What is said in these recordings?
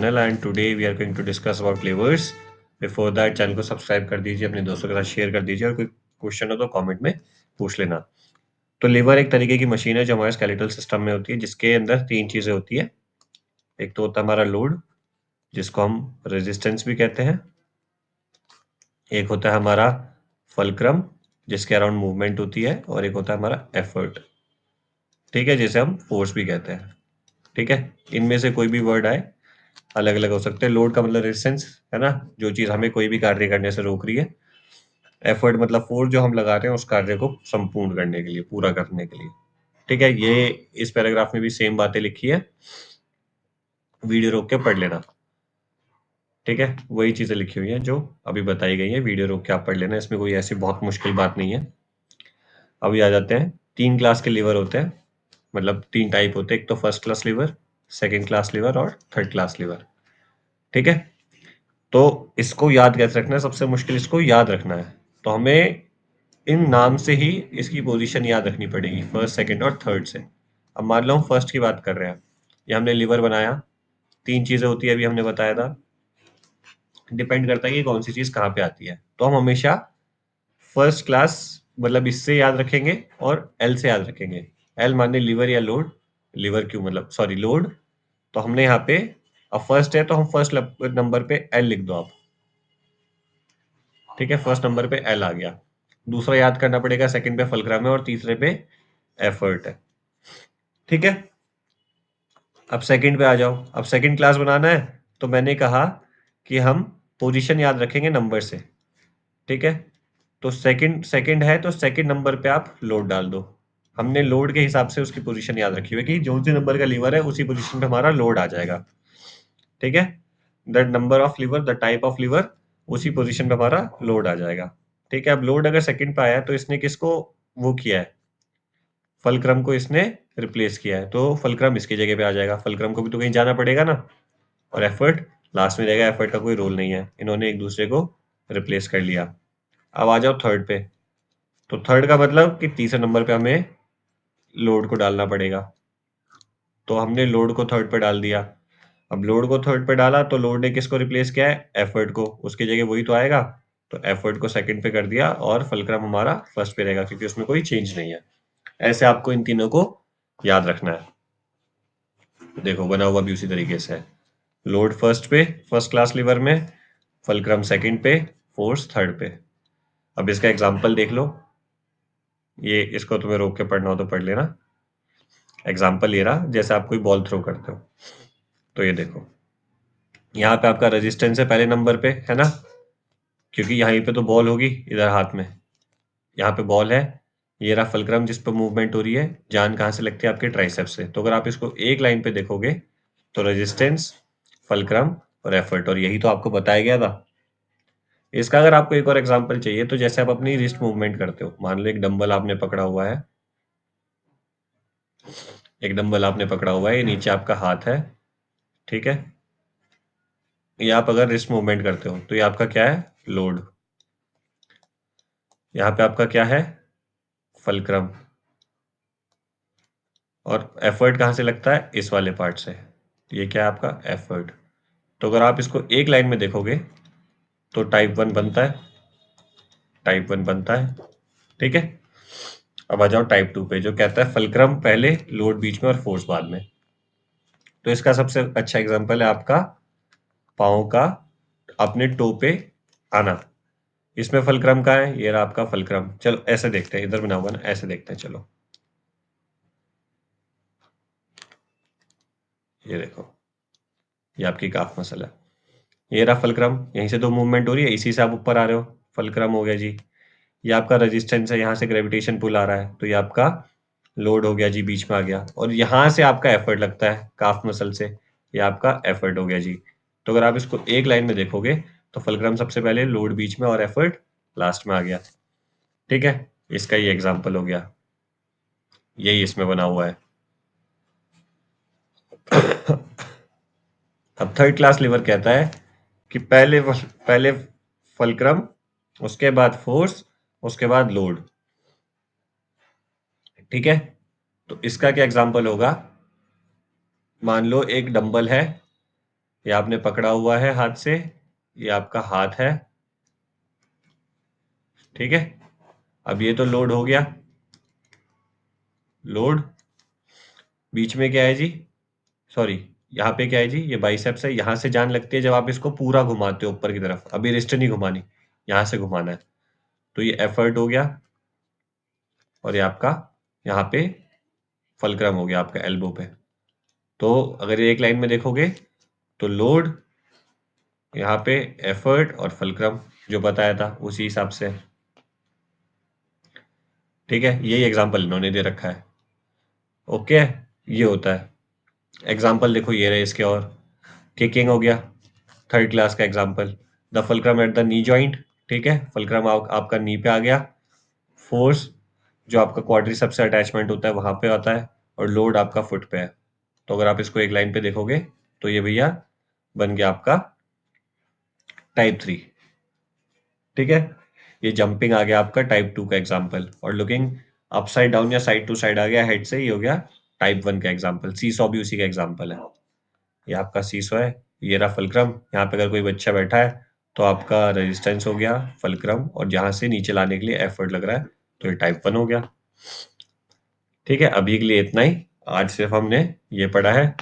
channel and today we are going to discuss about levers. Before that channel को subscribe कर दीजिए, अपने दोस्तों के साथ शेयर कर दीजिए और कोई क्वेश्चन हो तो कमेंट में पूछ लेना। तो लीवर एक तरीके की मशीन है जो हमारे स्केलेटल सिस्टम में होती है, जिसके अंदर तीन चीजें होती है। एक तो होता है हमारा लोड, जिसको हम रेजिस्टेंस भी कहते हैं। एक होता है हमारा फलक्रम, जिसके अराउंड मूवमेंट होती है, और एक होता है हमारा एफर्ट, ठीक है, जिसे हम फोर्स भी कहते हैं। ठीक है, इनमें से कोई भी वर्ड आए, अलग अलग हो सकते हैं। लोड का मतलब रेजिस्टेंस है ना, जो चीज हमें कोई भी कार्य करने से रोक रही है। एफर्ट मतलब फोर्स जो हम लगा रहे हैं उस कार्य को संपूर्ण करने के लिए, पूरा करने के लिए। ठीक है, ये इस पैराग्राफ में भी सेम बातें लिखी है, वीडियो रोक के पढ़ लेना। ठीक है, वही चीजें लिखी हुई हैं जो अभी बताई गई है, वीडियो रोक के आप पढ़ लेना, इसमें कोई ऐसी बहुत मुश्किल बात नहीं है। अभी आ जाते हैं, तीन क्लास के लीवर होते हैं, मतलब तीन टाइप होते हैं। एक तो first class lever, second class lever और थर्ड क्लास लीवर। ठीक है, तो इसको याद कैसे रखना है, सबसे मुश्किल इसको याद रखना है। तो हमें इन नाम से ही इसकी पोजीशन याद रखनी पड़ेगी, फर्स्ट सेकंड और थर्ड से। अब मान लो हम फर्स्ट की बात कर रहे हैं, ये हमने लीवर बनाया, तीन चीजें होती है, अभी हमने बताया था। डिपेंड करता है कि कौन सी चीज कहाँ पे आती है, तो हम हमेशा फर्स्ट क्लास मतलब इससे याद रखेंगे और एल से याद रखेंगे। एल माने लीवर या लोड, लीवर क्यों मतलब सॉरी लोड। तो हमने यहाँ पे, अब फर्स्ट है तो हम फर्स्ट नंबर पे एल लिख दो आप। ठीक है, फर्स्ट नंबर पे एल आ गया। दूसरा याद करना पड़ेगा, सेकंड पे फलक्रम है और तीसरे पे एफर्ट है। ठीक है, अब सेकंड पे आ जाओ। अब सेकंड क्लास बनाना है तो मैंने कहा कि हम पोजीशन याद रखेंगे नंबर से। ठीक है, तो सेकंड सेकंड है तो सेकंड नंबर पे आप लोड डाल दो। हमने लोड के हिसाब से उसकी पोजीशन याद रखी हुई है कि जो सी नंबर का लीवर है उसी पोजीशन पे हमारा लोड आ जाएगा। ठीक है, the number of lever, the type of lever, उसी पोजीशन पे हमारा लोड आ जाएगा। ठीक है, अब लोड अगर सेकंड पे आया है तो इसने किसको वो किया है, फलक्रम को इसने रिप्लेस किया है, तो फलक्रम इसकी जगह पे आ जाएगा। फलक्रम को भी तो कहीं जाना पड़ेगा ना, और एफर्ट लास्ट में रहेगा। एफर्ट का कोई रोल नहीं है, इन्होंने एक दूसरे को रिप्लेस कर लिया। अब आ जाओ थर्ड पे, तो थर्ड का मतलब कि तीसरे नंबर पे हमें लोड को डालना पड़ेगा, तो हमने लोड को थर्ड पे डाल दिया। अब लोड को थर्ड पे डाला तो लोड ने किसको रिप्लेस किया है, एफर्ट को, उसकी जगह वही तो आएगा। तो एफर्ट को सेकंड पे कर दिया और फलक्रम हमारा फर्स्ट पे रहेगा, क्योंकि उसमें कोई चेंज नहीं है। ऐसे आपको इन तीनों को याद रखना है। देखो बना हुआ भी उसी तरीके से है, लोड फर्स्ट पे फर्स्ट क्लास लीवर में, फलक्रम सेकंड पे, फोर्स थर्ड पे। अब इसका एग्जांपल देख लो, ये इसको तुम्हें रोक के पढ़ना हो तो पढ़ लेना। एग्जांपल ये रहा, जैसे आप कोई बॉल थ्रो करते हो, तो ये देखो, यहाँ पे आपका रेजिस्टेंस है पहले नंबर पे, है ना, क्योंकि यहीं पे तो बॉल होगी, इधर हाथ में, यहाँ पे बॉल है। ये रहा फलक्रम जिस पे मूवमेंट हो रही है, जान कहाँ से लगती है, आपके ट्राइसेप से। तो अगर आप इसको एक लाइन पे देखोगे तो रेजिस्टेंस, फलक्रम और एफर्ट, और यही तो आपको बताया गया था। इसका अगर आपको एक और एग्जांपल चाहिए, तो जैसे आप अपनी रिस्ट मूवमेंट करते हो, मान लो एक डंबल आपने पकड़ा हुआ है, एक डंबल आपने पकड़ा हुआ है, ये नीचे आपका हाथ है। ठीक है, ये आप अगर रिस्ट मूवमेंट करते हो तो ये आपका क्या है, लोड। यहाँ पे आपका क्या है, फलक्रम। और एफर्ट कहाँ से लगता है, इस वाले पार्ट से, ये क्या है आपका एफर्ट। तो अगर आप इसको एक लाइन में देखोगे तो टाइप वन बनता है, टाइप वन बनता है। ठीक है, अब आ जाओ टाइप टू पे, जो कहता है फलक्रम पहले, लोड बीच में और फोर्स बाद में। तो इसका सबसे अच्छा एग्जांपल है आपका पाँव का अपने टो पे आना। इसमें फलक्रम का है, ये रहा आपका फलक्रम। चलो ऐसे देखते हैं, इधर बना हुआ ना, ऐसे देखते हैं। चलो ये देखो, ये आपकी काफ मसल है, ये रहा फलक्रम, यहीं से तो मूवमेंट हो रही है, इसी से आप ऊपर आ रहे हो, फलक्रम हो गया जी। ये आपका रेजिस्टेंस है, यहाँ से ग्रेविटेशन पुल आ रहा है, तो ये आपका लोड हो गया जी, बीच में आ गया। और यहाँ से आपका एफर्ट लगता है काफ मसल से, ये आपका एफर्ट हो गया जी। तो अगर आप इसको एक लाइन में देखोगे तो फलक्रम सबसे पहले, लोड बीच में और एफर्ट लास्ट में आ गया। ठीक है, इसका ये एग्जाम्पल हो गया, यही इसमें बना हुआ है। अब थर्ड क्लास लीवर कहता है कि पहले फलक्रम, उसके बाद फोर्स, उसके बाद लोड। ठीक है, तो इसका क्या एग्जाम्पल होगा, मान लो एक डंबल है, ये आपने पकड़ा हुआ है हाथ से, ये आपका हाथ है, ठीक है। अब ये तो लोड हो गया, लोड। बीच में क्या है जी, सॉरी, यहाँ पे क्या है जी, ये बाइसेप्स है, यहाँ से जान लगती है जब आप इसको पूरा घुमाते हो ऊपर की तरफ। अभी रिस्ट नहीं घुमानी, यहाँ से घुमाना है। तो ये एफर्ट हो गया, और ये आपका यहाँ पे फलक्रम हो गया आपका एल्बो पे। तो अगर ये एक लाइन में देखोगे तो लोड, यहाँ पे एफर्ट और फलक्रम जो बताया था उसी हिसाब से, ठीक है। यही एग्जाम्पल इन्होंने दे रखा है। ओके, ये होता है। एग्जाम्पल देखो ये रहे इसके, और किकिंग हो गया, थर्ड क्लास का example. The fulcrum at the knee joint, ठीक है, फुलक्रम आपका नी पे आ गया। फोर्स जो आपका क्वाड्रिसेप्स से अटैचमेंट होता है वहां पे आता है, और लोड आपका फुट पे है। तो अगर आप इसको एक लाइन पे देखोगे तो ये भैया बन गया आपका टाइप 3, ठीक है। ये जंपिंग आ गया आपका टाइप 2 का एग्जाम्पल, और लुकिंग अपसाइड डाउन या साइड टू साइड आ गया हेड से, ये हो गया टाइप 1 का एग्जाम्पल। सीसॉ भी उसी का एग्जाम्पल है। ये आपका सीसॉ है, ये रहा फुलक्रम। यहाँ पे अगर कोई बच्चा बैठा है तो आपका रेजिस्टेंस हो गया फुलक्रम, और जहां से नीचे लाने के लिए एफर्ट लग रहा है, तो ये टाइप 1 हो गया। ठीक है, अभी के लिए इतना ही। आज सिर्फ हमने ये पढ़ा है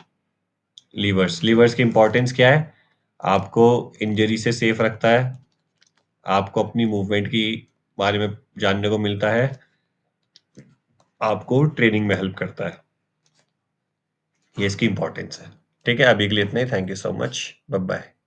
लीवर्स। लीवर्स की इंपॉर्टेंस क्या है, आपको इंजरी से सेफ रखता है, आपको अपनी मूवमेंट की बारे में जानने को मिलता है, आपको ट्रेनिंग में हेल्प करता है। ये इसकी इंपॉर्टेंस है। ठीक है, अभी के लिए इतना ही। Thank you so much, bye bye.